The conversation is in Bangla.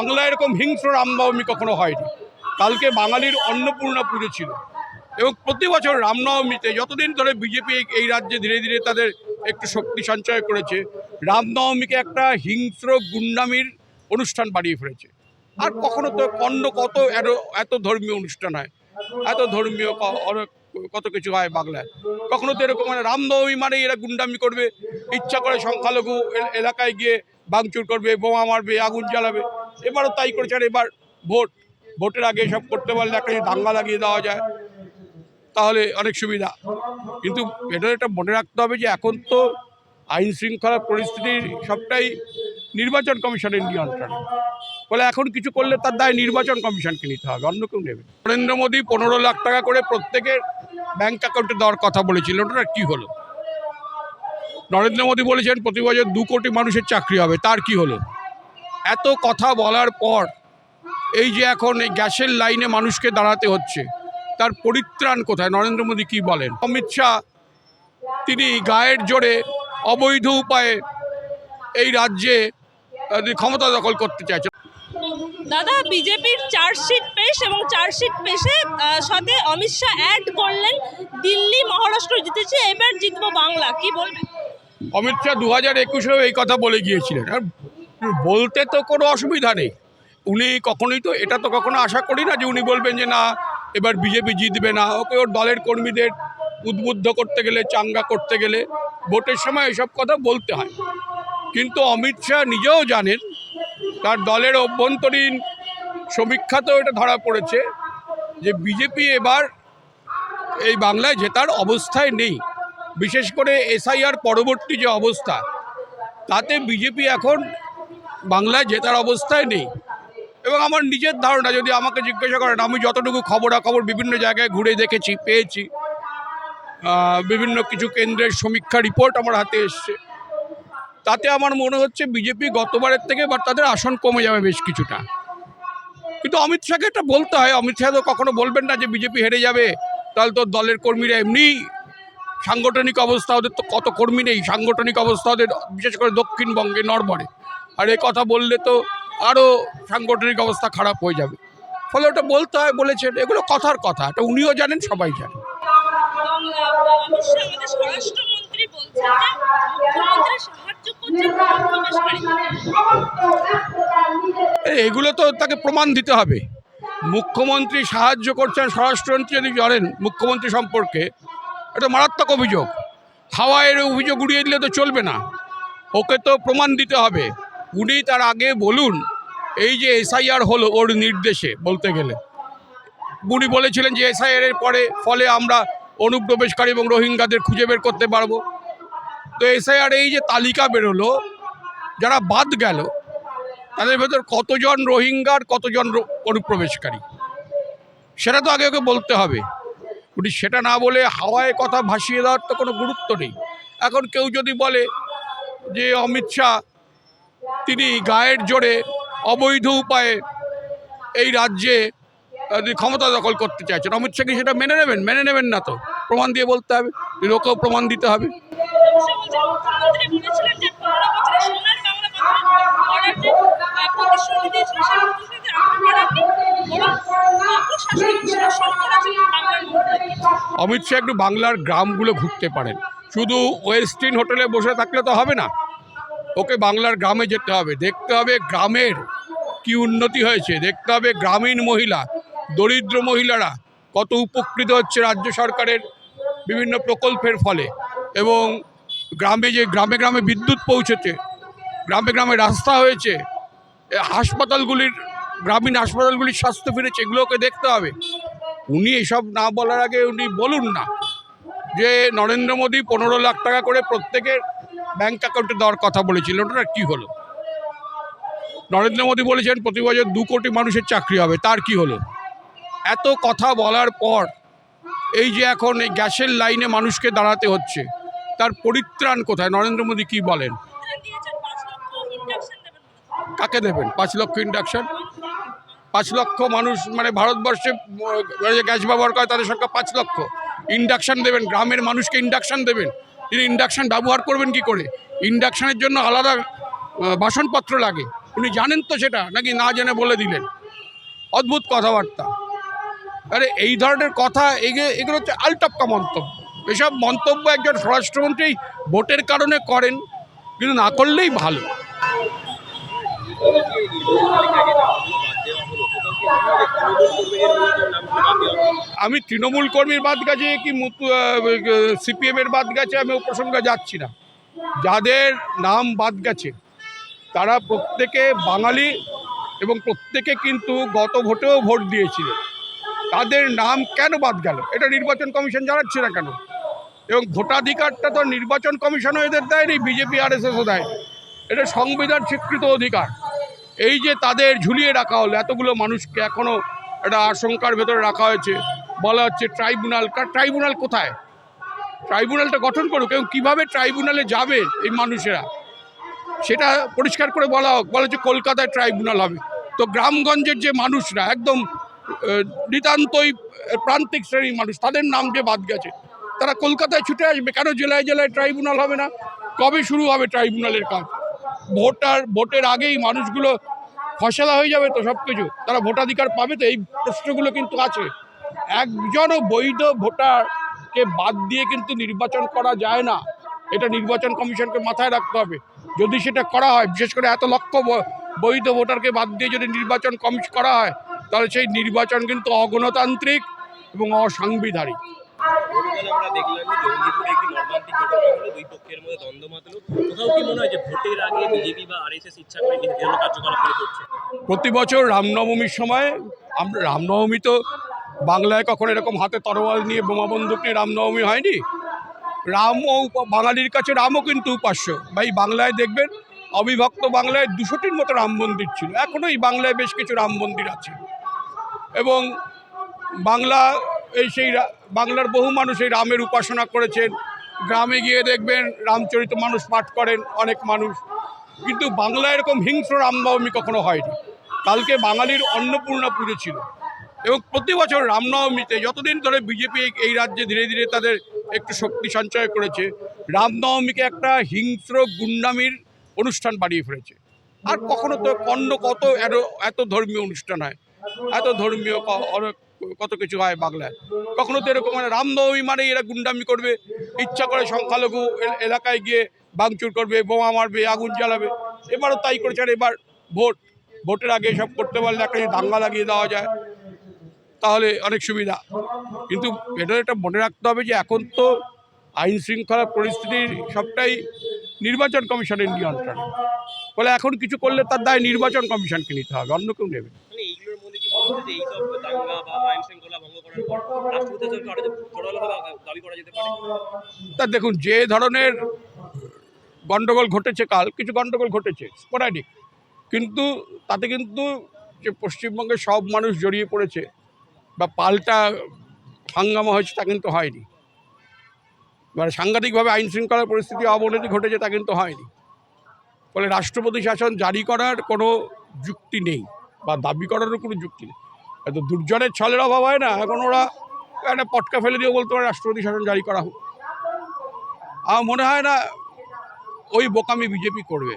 বাংলায় এরকম হিংস্র রামনবমী কখনো হয়নি। কালকে বাঙালির অন্নপূর্ণা পুজো ছিল এবং প্রতি বছর রামনবমীতে যতদিন ধরে বিজেপি এই রাজ্যে ধীরে ধীরে তাদের একটু শক্তি সঞ্চয় করেছে, রামনবমীকে একটা হিংস্র গুন্ডামির অনুষ্ঠান বানিয়ে ফেলেছে। আর কখনো তো কত এত ধর্মীয় অনুষ্ঠান হয়, এত ধর্মীয় অনেক কত কিছু হয় বাংলায়। কখনো তো এরকম মানে রামনবমী মানে এরা গুন্ডামি করবে, ইচ্ছা করে সংখ্যালঘু এলাকায় গিয়ে ভাঙচুর করবে, বোমা মারবে, আগুন জ্বালাবে। এবারও তাই করেছে। আর এবার ভোটের আগে সব করতে পারলে একটা দাঙ্গা লাগিয়ে দেওয়া যায়, তাহলে অনেক সুবিধা। কিন্তু এটা মনে রাখতে হবে যে এখন তো আইন শৃঙ্খলা পরিস্থিতির সবটাই নির্বাচন কমিশনের নিয়ন্ত্রণে। ফলে এখন কিছু করলে তার দায় নির্বাচন কমিশনকে নিতে হবে, অন্য কেউ নেবে। নরেন্দ্র মোদী 15 লাখ টাকা করে প্রত্যেকের ব্যাংক অ্যাকাউন্টে দেওয়ার কথা বলেছিল, ওটা কি হলো? নরেন্দ্র মোদী বলেছেন প্রতি বছর 2 কোটি মানুষের চাকরি হবে, তার কি হলো? এত কথা বলার পর এই যে এখন এই গ্যাসের লাইনে মানুষকে দাঁড়াতে হচ্ছে, তার পরিত্রাণ কোথায়? নরেন্দ্র মোদী কি বলেন? অমিত শাহ তিনি গায়ের জোরে অবৈধ উপায়ে এই রাজ্যে ক্ষমতা দখল করতে চাইছেন। দাদা, বিজেপির চার্জশিট পেশ এবং চার্জশিট পেশে সাথে অমিত শাহ অ্যাড করলেন দিল্লি মহারাষ্ট্র জিতেছে, এবার জিতবো বাংলা, কি বলবেন? অমিত শাহ 2021-এও এই কথা বলে গিয়েছিলেন, আর বলতে তো কোনো অসুবিধা নেই। উনি কখনোই তো এটা তো কখনো আশা করি না যে উনি বলবেন যে না এবার বিজেপি জিতবে না। ওকে ওর দলের কর্মীদের উদ্বুদ্ধ করতে গেলে, চাঙ্গা করতে গেলে ভোটের সময় এসব কথা বলতে হয়। কিন্তু অমিত শাহ নিজেও জানেন, তার দলের অভ্যন্তরীণ সমীক্ষাতেও এটা ধরা পড়েছে যে বিজেপি এবার এই বাংলায় জেতার অবস্থায় নেই। বিশেষ করে এসআইআর পরবর্তী যে অবস্থা, তাতে বিজেপি এখন বাংলায় জেতার অবস্থায় নেই। এবং আমার নিজের ধারণা, যদি আমাকে জিজ্ঞাসা করেন, আমি যতটুকু খবরাখবর বিভিন্ন জায়গায় ঘুরে দেখেছি, পেয়েছি, বিভিন্ন কিছু কেন্দ্রের সমীক্ষা রিপোর্ট আমার হাতে এসছে, তাতে আমার মনে হচ্ছে বিজেপি গতবারের থেকে এবার তাদের আসন কমে যাবে বেশ কিছুটা। কিন্তু অমিত শাহকে এটা বলতে হয়। অমিত শাহ তো কখনো বলবেন না যে বিজেপি হেরে যাবে, তাহলে তো দলের কর্মীরা এমনি সাংগঠনিক অবস্থা, ওদের তো কত কর্মী নেই, সাংগঠনিক অবস্থা ওদের বিশেষ করে দক্ষিণবঙ্গে নড়বড়ে। আর এই কথা বললে তো আরও সাংগঠনিক অবস্থা খারাপ হয়ে যাবে। ফলে ওটা বলতে হয়, বলেছেন। এগুলো কথার কথা, এটা উনিও জানেন, সবাই জানেন। অমিত শাহ আমাদের স্বরাষ্ট্রমন্ত্রী বলছেন যে মুখ্যমন্ত্রী সাহায্য করছেন এগুলো তো তাকে প্রমাণ দিতে হবে। মুখ্যমন্ত্রী সাহায্য করছেন, স্বরাষ্ট্রমন্ত্রী যদি জানেন মুখ্যমন্ত্রী সম্পর্কে, এটা মারাত্মক অভিযোগ। হাওয়ায় অভিযোগ উড়িয়ে দিলে তো চলবে না, ওকে তো প্রমাণ দিতে হবে। উনি তার আগে বলুন, এই যে এসআইআর হলো ওর নির্দেশে, বলতে গেলে উনি বলেছিলেন যে এসআইআর এর ফলে আমরা অনুপ্রবেশকারী এবং রোহিঙ্গাদের খুঁজে বের করতে পারবো। তো এসআইআর এই যে তালিকা বেরোলো, যারা বাদ গেল তাদের ভেতর কতজন রোহিঙ্গার, কতজন অনুপ্রবেশকারী, সেটা তো আগে ওকে বলতে হবে। উনি সেটা না বলে হাওয়ায় কথা ভাসিয়ে দেওয়ার তো কোনো গুরুত্ব নেই। এখন কেউ যদি বলে যে অমিত শাহ তিনি গায়ের জোরে অবৈধ উপায়ে এই রাজ্যে ক্ষমতা দখল করতে চাইছেন, অমিত শাহ কি সেটা মেনে নেবেন? মেনে নেবেন না তো, প্রমাণ দিয়ে বলতে হবে, লোকেও প্রমাণ দিতে হবে। অমিত শাহ একটু বাংলার গ্রামগুলো ঘুরতে পারেন, শুধু ওয়েস্টিন হোটেলে বসে থাকলে তো হবে না। ওকে বাংলার গ্রামে যেতে হবে, দেখতে হবে গ্রামের কি উন্নতি হয়েছে, দেখতে হবে গ্রামীণ মহিলা, দরিদ্র মহিলারা কত উপকৃত হচ্ছে রাজ্য সরকারের বিভিন্ন প্রকল্পের ফলে, এবং গ্রামে গ্রামে বিদ্যুৎ পৌঁছেছে, গ্রামে গ্রামে রাস্তা হয়েছে, গ্রামীণ হাসপাতালগুলির স্বাস্থ্য ফিরেছে, এগুলোকে দেখতে হবে। উনি এসব না বলার আগে উনি বলুন না যে নরেন্দ্র মোদী 15 লাখ টাকা করে প্রত্যেকের ব্যাংক অ্যাকাউন্টে দেওয়ার কথা বলেছিল, ওটা কি হলো? নরেন্দ্র মোদী বলেছেন প্রতি বছর 2 কোটি মানুষের চাকরি হবে, তার কি হলো? এত কথা বলার পর এই যে এখন এই গ্যাসের লাইনে মানুষকে দাঁড়াতে হচ্ছে, তার পরিত্রাণ কোথায়? নরেন্দ্র মোদী কি বলেন? কাকে দেবেন 5 লক্ষ ইন্ডাকশন? 5 লক্ষ মানুষ মানে ভারতবর্ষে গ্যাস ব্যবহার করে তাদের সংখ্যা 5 লক্ষ। ইন্ডাকশান দেবেন, গ্রামের মানুষকে ইন্ডাকশান দেবেন, তিনি ইন্ডাকশান ব্যবহার করবেন কি করে? ইন্ডাকশানের জন্য আলাদা বাসনপত্র লাগে, উনি জানেন তো সেটা, নাকি না জেনে বলে দিলেন? অদ্ভুত কথাবার্তা। আরে এই ধরনের কথা এগুলো হচ্ছে আলটপকা মন্তব্য। এসব মন্তব্য একজন স্বরাষ্ট্রমন্ত্রী ভোটের কারণে করেন, কিন্তু না করলেই ভালো। আমি তৃণমূল কর্মীর বাদ গেছে কি সিপিএমের বাদ গেছে আমি ও প্রসঙ্গে যাচ্ছি না। যাদের নাম বাদ গেছে তারা প্রত্যেকে বাঙালি এবং প্রত্যেকে কিন্তু গত ভোটেও ভোট দিয়েছিলেন। তাদের নাম কেন বাদ গেল এটা নির্বাচন কমিশন জানাচ্ছে না কেন? এবং ভোটাধিকারটা তো নির্বাচন কমিশনও এদের দেয়নি, বিজেপি আরএসএসও দেয়। এটা সংবিধান স্বীকৃত অধিকার। এই যে তাদের ঝুলিয়ে রাখা হলো, এতগুলো মানুষকে এখনও একটা আশঙ্কার ভেতরে রাখা হয়েছে। বলা হচ্ছে ট্রাইব্যুনাল, ট্রাইব্যুনাল কোথায়? ট্রাইব্যুনালটা গঠন করুক, এবং কীভাবে ট্রাইব্যুনালে যাবে এই মানুষেরা সেটা পরিষ্কার করে বলা হোক। বলা হচ্ছে কলকাতায় ট্রাইব্যুনাল হবে, তো গ্রামগঞ্জের যে মানুষরা একদম নিতান্তই প্রান্তিক শ্রেণীর মানুষ, তাদের নাম যে বাদ গেছে, তারা কলকাতায় ছুটে আসবে কেন? জেলায় জেলায় ট্রাইব্যুনাল হবে না? কবে শুরু হবে ট্রাইব্যুনালের কাজ? ভোটের আগেই মানুষগুলো ফসলা হয়ে যাবে তো সব কিছু, তারা ভোটাধিকার পাবে তো? এই প্রশ্নগুলো কিন্তু আছে। একজনও বৈধ ভোটারকে বাদ দিয়ে কিন্তু নির্বাচন করা যায় না। এটা নির্বাচন কমিশনকে মাথায় রাখতে হবে। যদি সেটা করা হয়, বিশেষ করে এত লক্ষ বৈধ ভোটারকে বাদ দিয়ে যদি নির্বাচন করা হয়, তাহলে সেই নির্বাচন কিন্তু অগণতান্ত্রিক এবং অসাংবিধানিক। আমরা দেখলাম যে জঙ্গিপুরে একটি মর্মান্তিক ঘটনা হলো, দুই পক্ষের মধ্যে দ্বন্দ্ব মাতলো। কোথাও কি মনে হয় যে ভোটের আগে বিজেপি বা আরএসএস ইচ্ছা করে এই ধরনের কার্যকলাপ করছে? প্রতি বছর রামনবমীর সময় রামনবমী তো বাংলায় কখনো এরকম হাতে তরোয়াল নিয়ে বোমা বন্দুক নিয়ে রামনবমী হয়নি। রামও বাঙালির কাছে রামও কিন্তু উপাস্য। ভাই বাংলায় দেখবেন অবিভক্ত বাংলায় 200টির মতো রাম মন্দির ছিল, এখনও এই বাংলায় বেশ কিছু রাম মন্দির আছে। এবং বাংলার বহু মানুষ এই রামের উপাসনা করেছেন। গ্রামে গিয়ে দেখবেন রামচরিত মানুষ পাঠ করেন অনেক মানুষ, কিন্তু বাংলায় এরকম হিংস্র রামনবমী কখনো হয়নি। কালকে বাঙালির অন্নপূর্ণা পুজো ছিল, এবং প্রতি বছর রামনবমীতে যতদিন ধরে বিজেপি এই রাজ্যে ধীরে ধীরে তাদের একটু শক্তি সঞ্চয় করেছে, রামনবমীকে একটা হিংস্র গুন্ডামির অনুষ্ঠান বানিয়ে ফেলেছে। আর কখনো তো কত এত ধর্মীয় অনুষ্ঠান হয়, এত ধর্মীয় কত কিছু হয় বাংলায়। কখনো তো এরকম মানে রামনবমী মানে এরা গুন্ডামি করবে, ইচ্ছা করে সংখ্যালঘু এলাকায় গিয়ে ভাঙচুর করবে, বোমা মারবে, আগুন জ্বালাবে। এবারও তাই করেছে। আর এবার ভোটের আগে সব করতে পারলে একটা দাঙ্গা লাগিয়ে দেওয়া যায়, তাহলে অনেক সুবিধা। কিন্তু এটা একটা মনে রাখতে হবে যে এখন তো আইন শৃঙ্খলা পরিস্থিতির সবটাই নির্বাচন কমিশনের নিয়ন্ত্রণে। ফলে এখন কিছু করলে তার দায় নির্বাচন কমিশনকে নিতে হবে, অন্য কেউ নেবে। এইগুলোর মধ্যে কি বলতে যে এই সব দাঙ্গা বা আইন শৃঙ্খলা ভঙ্গ করার পর রাষ্ট্রপতির কাছে জোরালোভাবে দাবি করা যেতে পারে? তা দেখুন, যে ধরনের গণ্ডগোল ঘটেছে, কাল কিছু গণ্ডগোল ঘটেছে স্পোরাডিক, কিন্তু তাতে কিন্তু যে পশ্চিমবঙ্গের সব মানুষ জড়িয়ে পড়েছে বা পাল্টা হাঙ্গামা হয়েছে তা কিন্তু হয়নি। মানে সাংঘাতিকভাবে আইন শৃঙ্খলার পরিস্থিতি অবনতি ঘটেছে তা কিন্তু হয়নি। ফলে রাষ্ট্রপতি শাসন জারি করার কোনো যুক্তি নেই বা দাবি করারও কোনো যুক্তি নেই। এত দুর্জনের ছলের অভাব হয় না, এখন ওরা একটা পটকা ফেলে দিয়ে বলতে পারে রাষ্ট্রপতি শাসন জারি করা হোক। আমার মনে হয় না ওই বোকামি বিজেপি করবে।